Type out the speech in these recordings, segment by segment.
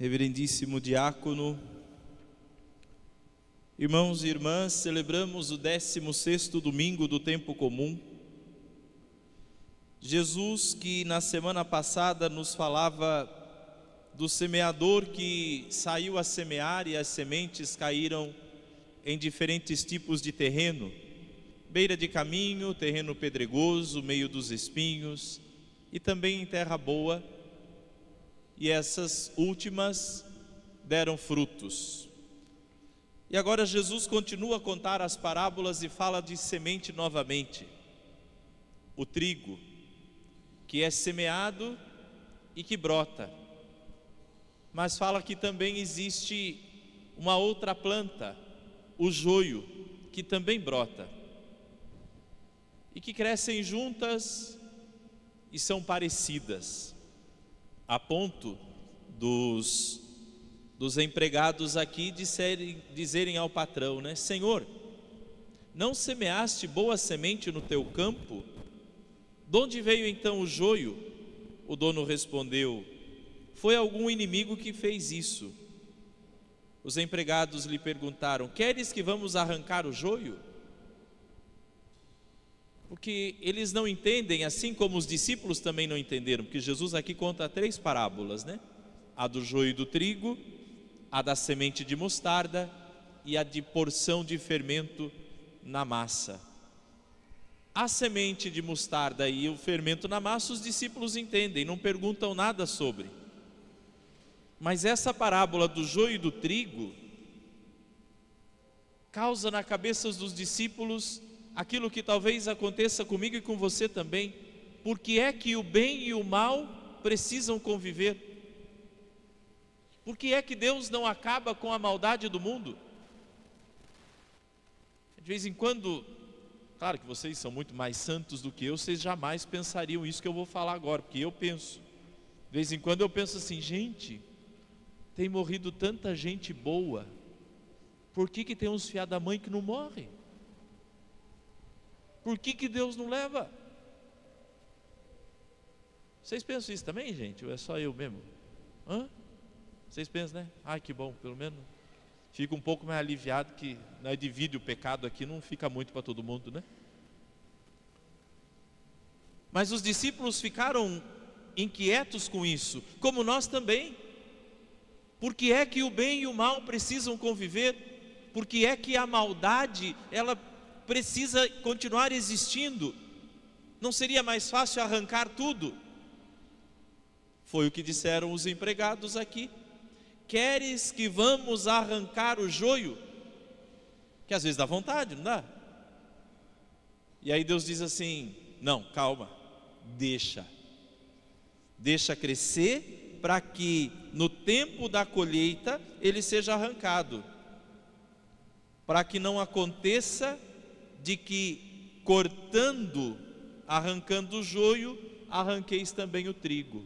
reverendíssimo diácono, irmãos e irmãs, celebramos o 16º domingo do tempo comum. Jesus, que na semana passada nos falava do semeador que saiu a semear e as sementes caíram em diferentes tipos de terreno, beira de caminho, terreno pedregoso, meio dos espinhos e também em terra boa, e essas últimas deram frutos. E agora Jesus continua a contar as parábolas e fala de semente novamente. O trigo, que é semeado e que brota. Mas fala que também existe uma outra planta, o joio, que também brota. E que crescem juntas e são parecidas, a ponto dos empregados aqui dizerem ao patrão, né? Senhor, não semeaste boa semente no teu campo? De onde veio então o joio? O dono respondeu, foi algum inimigo que fez isso. Os empregados lhe perguntaram, queres que vamos arrancar o joio? Porque eles não entendem, assim como os discípulos também não entenderam, porque Jesus aqui conta 3 parábolas, né? A do joio e do trigo, a da semente de mostarda e a de porção de fermento na massa. A semente de mostarda e o fermento na massa os discípulos entendem, não perguntam nada sobre. Mas essa parábola do joio e do trigo causa na cabeça dos discípulos aquilo que talvez aconteça comigo e com você também. Por que é que o bem e o mal precisam conviver? Por que é que Deus não acaba com a maldade do mundo? De vez em quando, claro que vocês são muito mais santos do que eu, vocês jamais pensariam isso que eu vou falar agora, porque eu penso. De vez em quando eu penso assim, gente, tem morrido tanta gente boa, por que tem uns fiados da mãe que não morrem? Por que Deus não leva? Vocês pensam isso também, gente? Ou é só eu mesmo? Hã? Vocês pensam, né? Ai, que bom, pelo menos fica um pouco mais aliviado que nós divide o pecado aqui, não fica muito para todo mundo, né? Mas os discípulos ficaram inquietos com isso, como nós também. Por que é que o bem e o mal precisam conviver? Por que é que a maldade, ela precisa continuar existindo? Não seria mais fácil arrancar tudo? Foi o que disseram os empregados aqui. Queres que vamos arrancar o joio? Que às vezes dá vontade, não dá? E aí Deus diz assim, não, calma, deixa crescer, para que no tempo da colheita ele seja arrancado, para que não aconteça de que cortando, arrancando o joio, arranqueis também o trigo.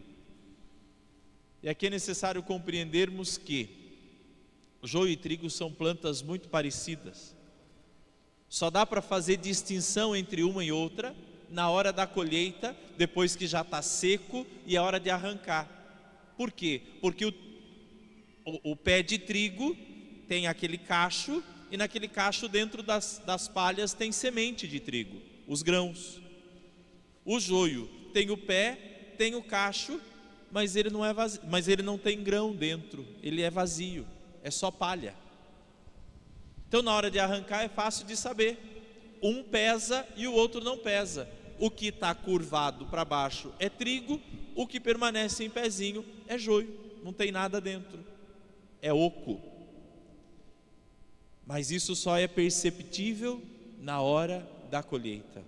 E aqui é necessário compreendermos que joio e trigo são plantas muito parecidas. Só dá para fazer distinção entre uma e outra na hora da colheita, depois que já está seco e é hora de arrancar. Por quê? Porque o pé de trigo tem aquele cacho, e naquele cacho dentro das palhas tem semente de trigo, os grãos. O joio tem o pé, tem o cacho, mas ele não é vazio, mas ele não tem grão dentro, ele é vazio, é só palha. Então na hora de arrancar é fácil de saber, um pesa e o outro não pesa. O que está curvado para baixo é trigo, o que permanece em pezinho é joio, não tem nada dentro, é oco. Mas isso só é perceptível na hora da colheita.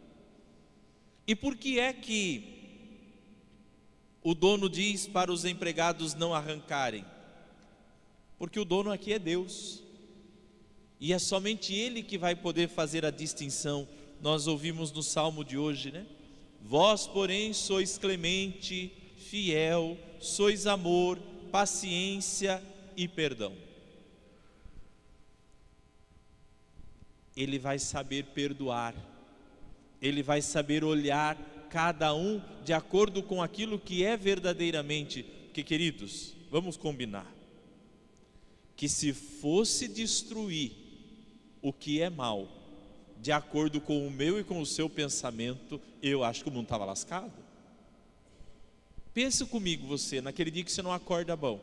E por que é que o dono diz para os empregados não arrancarem? Porque o dono aqui é Deus, e é somente Ele que vai poder fazer a distinção. Nós ouvimos no salmo de hoje, né? Vós, porém, sois clemente, fiel, sois amor, paciência e perdão. Ele vai saber perdoar, Ele vai saber olhar cada um de acordo com aquilo que é verdadeiramente. Porque, queridos, vamos combinar, que se fosse destruir o que é mal, de acordo com o meu e com o seu pensamento, eu acho que o mundo estava lascado. Pensa comigo, você, naquele dia que você não acorda bom.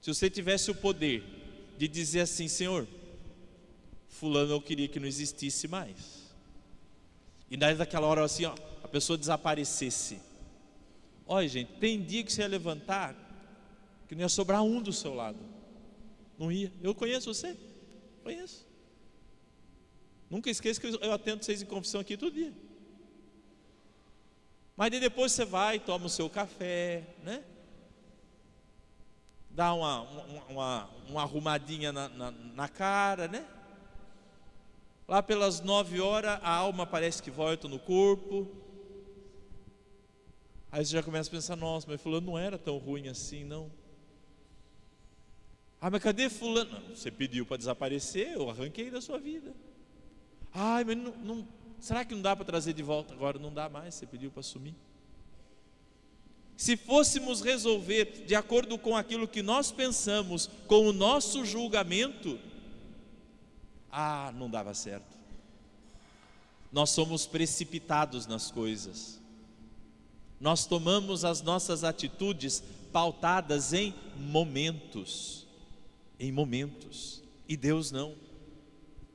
Se você tivesse o poder de dizer assim: Senhor, fulano eu queria que não existisse mais. E daí daquela hora assim, ó, a pessoa desaparecesse. Olha, gente, tem dia que você ia levantar que não ia sobrar um do seu lado. Não ia. Eu conheço você. Conheço. Nunca esqueça que eu atendo vocês em confissão aqui todo dia. Mas daí depois você vai, toma o seu café, né? Dá uma arrumadinha na cara, né? Lá pelas 9 horas a alma parece que volta no corpo. Aí você já começa a pensar: nossa, mas fulano não era tão ruim assim, não. Ah, mas cadê fulano? Não, você pediu para desaparecer, eu arranquei da sua vida. Ai, mas não, será que não dá para trazer de volta? Agora não dá mais, você pediu para sumir. Se fôssemos resolver de acordo com aquilo que nós pensamos, com o nosso julgamento, não dava certo. Nós somos precipitados nas coisas. Nós tomamos as nossas atitudes pautadas em momentos. E Deus não.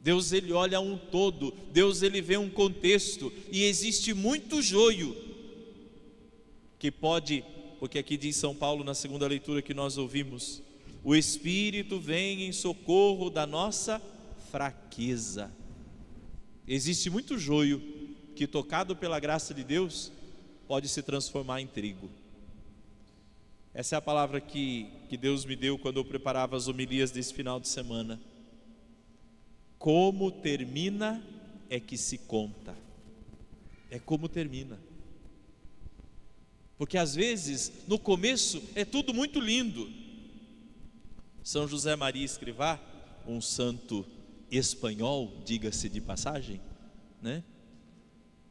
Deus, ele olha um todo. Deus, ele vê um contexto. E existe muito joio que pode, porque aqui diz São Paulo na segunda leitura que nós ouvimos: o Espírito vem em socorro da nossa fraqueza. Existe muito joio que, tocado pela graça de Deus, pode se transformar em trigo. Essa é a palavra que Deus me deu quando eu preparava as homilias desse final de semana. Como termina é que se conta. É como termina. Porque às vezes, no começo, é tudo muito lindo. São José Maria Escrivá, um santo espanhol, diga-se de passagem, né?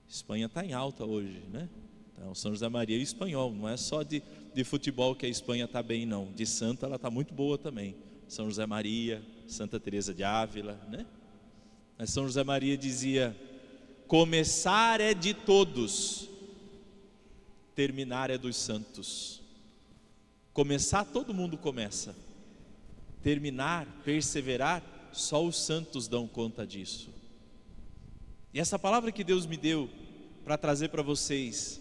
Espanha está em alta hoje, né? Então, São José Maria é espanhol, não é só de futebol que a Espanha está bem, não. De santa ela está muito boa também. São José Maria, Santa Teresa de Ávila, né? Mas São José Maria dizia: começar é de todos, terminar é dos santos. Começar todo mundo começa, terminar, perseverar, só os santos dão conta disso. E essa palavra que Deus me deu para trazer para vocês,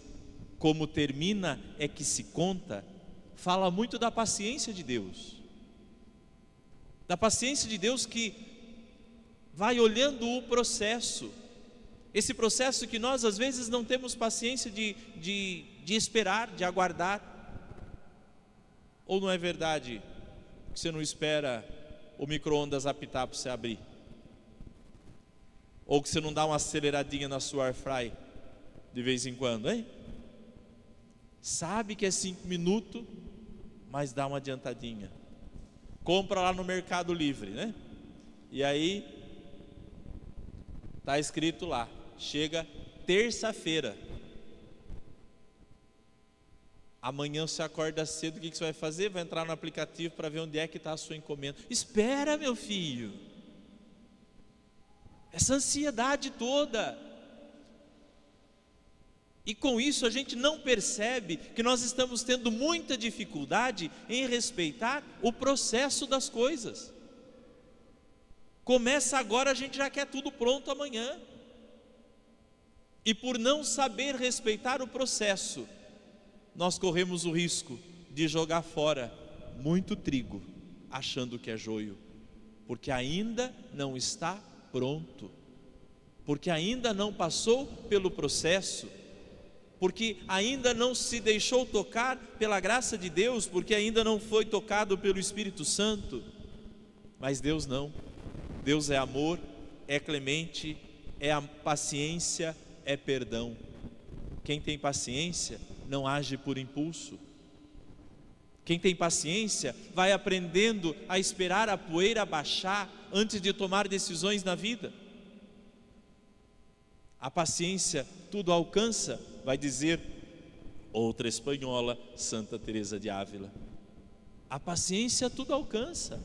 como termina é que se conta, fala muito da paciência de Deus. Da paciência de Deus que vai olhando o processo. Esse processo que nós às vezes não temos paciência de esperar, de aguardar. Ou não é verdade que você não espera o micro-ondas apitar para você abrir? Ou que você não dá uma aceleradinha na sua air fry de vez em quando, hein? Sabe que é 5 minutos, mas dá uma adiantadinha. Compra lá no Mercado Livre, né? E aí está escrito lá: chega terça-feira. Amanhã você acorda cedo, o que você vai fazer? Vai entrar no aplicativo para ver onde é que está a sua encomenda. Espera, meu filho. Essa ansiedade toda. E com isso a gente não percebe que nós estamos tendo muita dificuldade em respeitar o processo das coisas. Começa agora, a gente já quer tudo pronto amanhã. E por não saber respeitar o processo, nós corremos o risco de jogar fora muito trigo, achando que é joio, porque ainda não está pronto, porque ainda não passou pelo processo, porque ainda não se deixou tocar pela graça de Deus, porque ainda não foi tocado pelo Espírito Santo. Mas Deus não. Deus é amor, é clemente, é a paciência, é perdão. Quem tem paciência não age por impulso. Quem tem paciência vai aprendendo a esperar a poeira baixar antes de tomar decisões na vida. A paciência tudo alcança, vai dizer outra espanhola, Santa Teresa de Ávila. A paciência tudo alcança.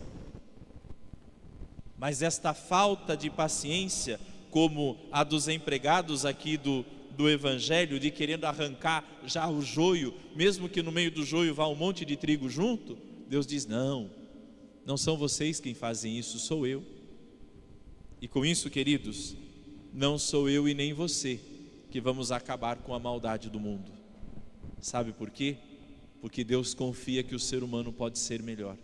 Mas esta falta de paciência, como a dos empregados aqui do Evangelho, de querendo arrancar já o joio, mesmo que no meio do joio vá um monte de trigo junto, Deus diz: não, não são vocês quem fazem isso, sou eu. E com isso, queridos, não sou eu e nem você que vamos acabar com a maldade do mundo. Sabe por quê? Porque Deus confia que o ser humano pode ser melhor,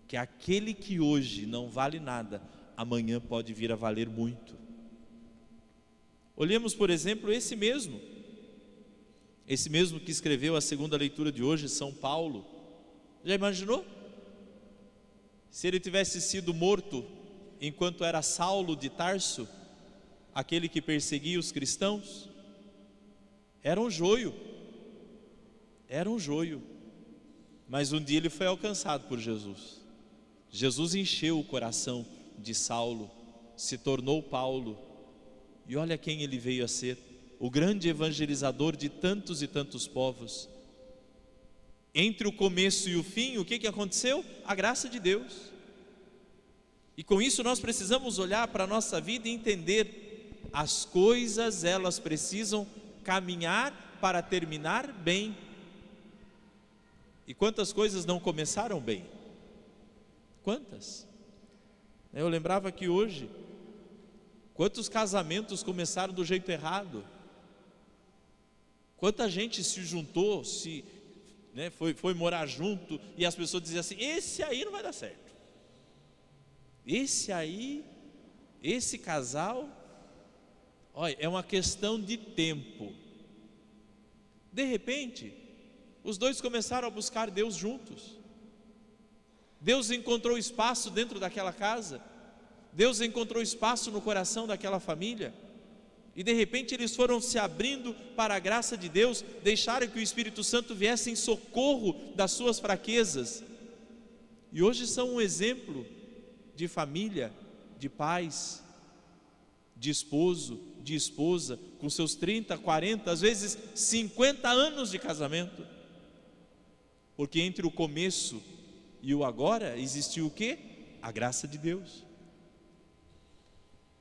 que aquele que hoje não vale nada, amanhã pode vir a valer muito. Olhemos, por exemplo, esse mesmo que escreveu a segunda leitura de hoje, São Paulo. Já imaginou? Se ele tivesse sido morto enquanto era Saulo de Tarso, aquele que perseguia os cristãos? Era um joio, mas um dia ele foi alcançado por Jesus. Jesus encheu o coração de Saulo, se tornou Paulo, e olha quem ele veio a ser: o grande evangelizador de tantos e tantos povos. Entre o começo e o fim, o que aconteceu? A graça de Deus. E com isso nós precisamos olhar para a nossa vida e entender: as coisas, elas precisam caminhar para terminar bem. E quantas coisas não começaram bem? Quantas? Eu lembrava que hoje, quantos casamentos começaram do jeito errado? Quanta gente se juntou, foi morar junto, e as pessoas diziam assim: esse aí não vai dar certo. Esse casal, olha, é uma questão de tempo. De repente, os dois começaram a buscar Deus juntos. Deus encontrou espaço dentro daquela casa, Deus encontrou espaço no coração daquela família, e de repente eles foram se abrindo para a graça de Deus, deixaram que o Espírito Santo viesse em socorro das suas fraquezas, e hoje são um exemplo de família, de pais, de esposo, de esposa, com seus 30, 40, às vezes 50 anos de casamento, porque entre o começo e o agora existiu o quê? A graça de Deus.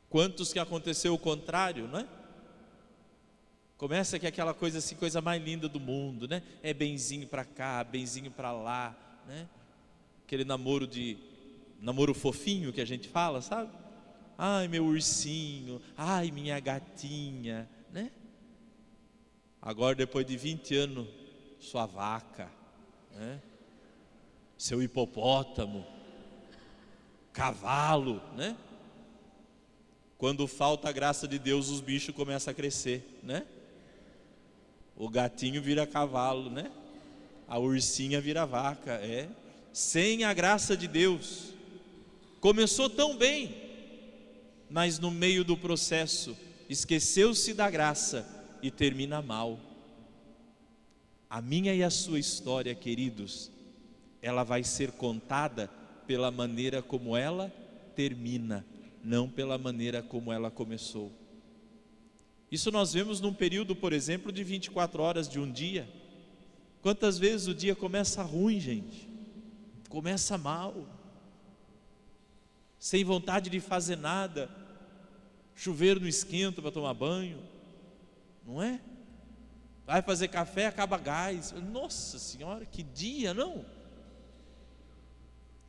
Quantos que aconteceu o contrário, não é? Começa que aquela coisa assim, coisa mais linda do mundo, né? É benzinho para cá, benzinho para lá, né? Aquele namoro fofinho que a gente fala, sabe? Ai, meu ursinho, ai, minha gatinha, né? Agora, depois de 20 anos, sua vaca, né? Seu hipopótamo, cavalo, né? Quando falta a graça de Deus, os bichos começam a crescer, né? O gatinho vira cavalo, né? A ursinha vira vaca, sem a graça de Deus. Começou tão bem, mas no meio do processo esqueceu-se da graça e termina mal. A minha e a sua história, queridos, ela vai ser contada pela maneira como ela termina, não pela maneira como ela começou. Isso nós vemos num período, por exemplo, de 24 horas de um dia. Quantas vezes o dia começa ruim, gente? Começa mal, sem vontade de fazer nada, chuveiro não esquenta para tomar banho, não é? Vai fazer café, acaba gás. Nossa Senhora, que dia, não?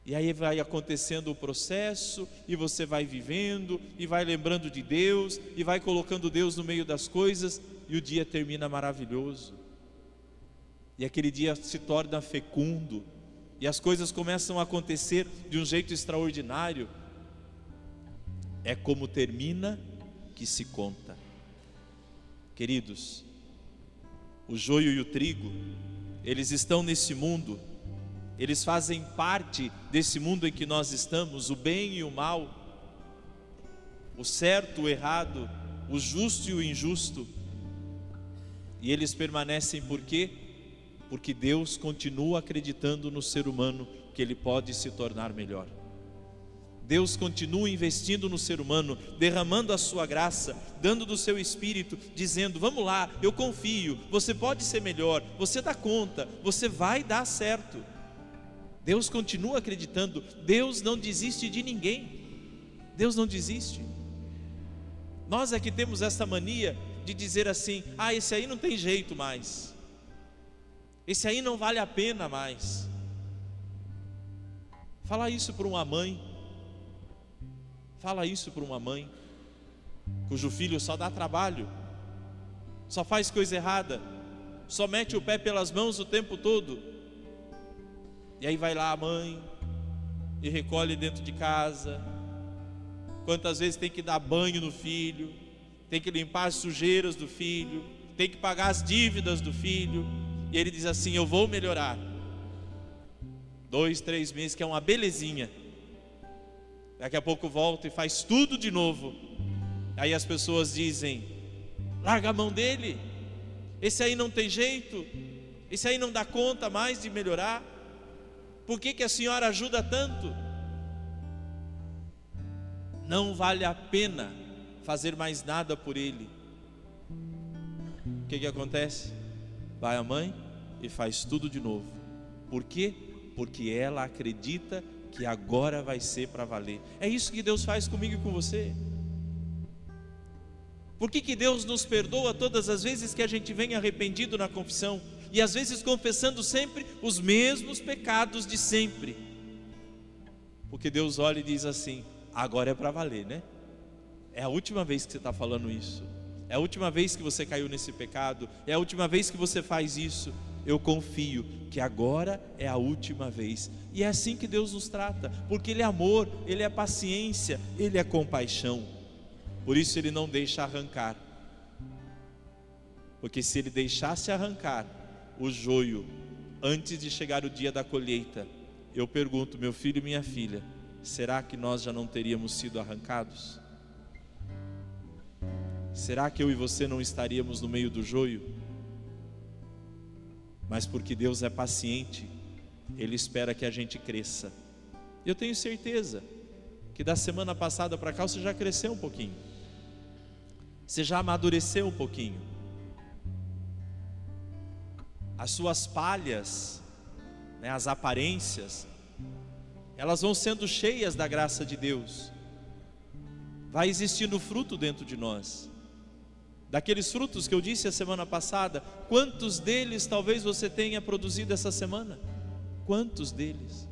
E aí vai acontecendo o processo, e você vai vivendo, e vai lembrando de Deus, e vai colocando Deus no meio das coisas, e o dia termina maravilhoso. E aquele dia se torna fecundo, e as coisas começam a acontecer de um jeito extraordinário. É como termina que se conta. Queridos, o joio e o trigo, eles estão nesse mundo, eles fazem parte desse mundo em que nós estamos, o bem e o mal, o certo, o errado, o justo e o injusto, e eles permanecem por quê? Porque Deus continua acreditando no ser humano, que ele pode se tornar melhor. Deus continua investindo no ser humano, derramando a sua graça, dando do seu espírito, dizendo: vamos lá, eu confio, você pode ser melhor, você dá conta, você vai dar certo. Deus continua acreditando. Deus não desiste de ninguém. Deus não desiste. Nós é que temos essa mania de dizer assim: ah, esse aí não tem jeito mais, esse aí não vale a pena mais. Fala isso para uma mãe. Fala isso para uma mãe cujo filho só dá trabalho, só faz coisa errada, só mete o pé pelas mãos o tempo todo. E aí vai lá a mãe e recolhe dentro de casa. Quantas vezes tem que dar banho no filho, tem que limpar as sujeiras do filho, tem que pagar as dívidas do filho. E ele diz assim: eu vou melhorar. 2, 3 meses, que é uma belezinha. Daqui a pouco volta e faz tudo de novo. Aí as pessoas dizem: larga a mão dele, esse aí não tem jeito, esse aí não dá conta mais de melhorar. Por que a senhora ajuda tanto? Não vale a pena fazer mais nada por ele. O que acontece? Vai a mãe e faz tudo de novo. Por quê? Porque ela acredita que agora vai ser para valer. É isso que Deus faz comigo e com você. Por que Deus nos perdoa todas as vezes que a gente vem arrependido na confissão, e às vezes confessando sempre os mesmos pecados de sempre? Porque Deus olha e diz assim: agora é para valer, né? É a última vez que você está falando isso, é a última vez que você caiu nesse pecado, é a última vez que você faz isso. Eu confio que agora é a última vez. E é assim que Deus nos trata, porque Ele é amor, Ele é paciência, Ele é compaixão. Por isso Ele não deixa arrancar, porque se Ele deixasse arrancar o joio antes de chegar o dia da colheita, eu pergunto, meu filho e minha filha, será que nós já não teríamos sido arrancados? Será que eu e você não estaríamos no meio do joio? Mas porque Deus é paciente, Ele espera que a gente cresça. Eu tenho certeza que da semana passada para cá você já cresceu um pouquinho, você já amadureceu um pouquinho. As suas palhas, né, as aparências, elas vão sendo cheias da graça de Deus. Vai existindo fruto dentro de nós. Daqueles frutos que eu disse a semana passada, quantos deles talvez você tenha produzido essa semana? Quantos deles?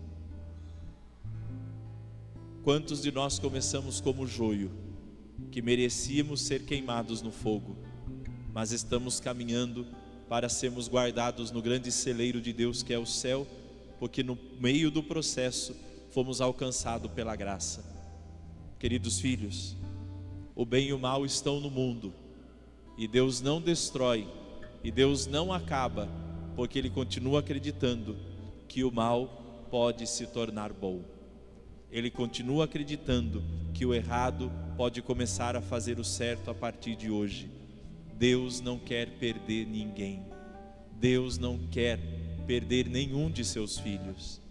Quantos de nós começamos como joio, que merecíamos ser queimados no fogo, mas estamos caminhando para sermos guardados no grande celeiro de Deus que é o céu, porque no meio do processo fomos alcançados pela graça. Queridos filhos, o bem e o mal estão no mundo, e Deus não destrói, e Deus não acaba, porque Ele continua acreditando que o mal pode se tornar bom. Ele continua acreditando que o errado pode começar a fazer o certo a partir de hoje. Deus não quer perder ninguém. Deus não quer perder nenhum de seus filhos.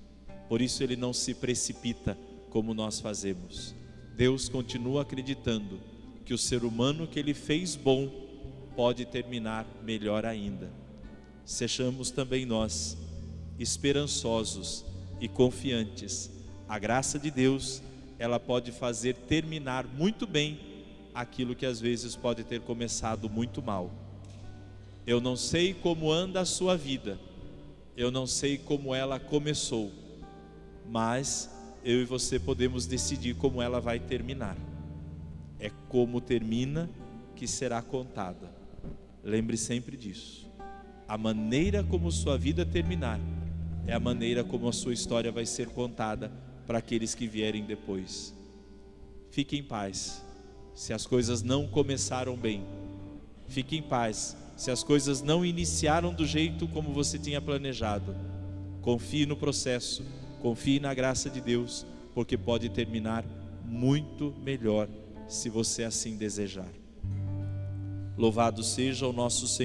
Por isso Ele não se precipita como nós fazemos. Deus continua acreditando que o ser humano que Ele fez bom pode terminar melhor ainda. Sejamos também nós esperançosos e confiantes. A graça de Deus, ela pode fazer terminar muito bem aquilo que às vezes pode ter começado muito mal. Eu não sei como anda a sua vida, eu não sei como ela começou, mas eu e você podemos decidir como ela vai terminar. É como termina que será contada. Lembre sempre disso. A maneira como sua vida terminar é a maneira como a sua história vai ser contada para aqueles que vierem depois. Fique em paz se as coisas não começaram bem. Fique em paz se as coisas não iniciaram do jeito como você tinha planejado. Confie no processo, confie na graça de Deus, porque pode terminar muito melhor se você assim desejar. Louvado seja o nosso Senhor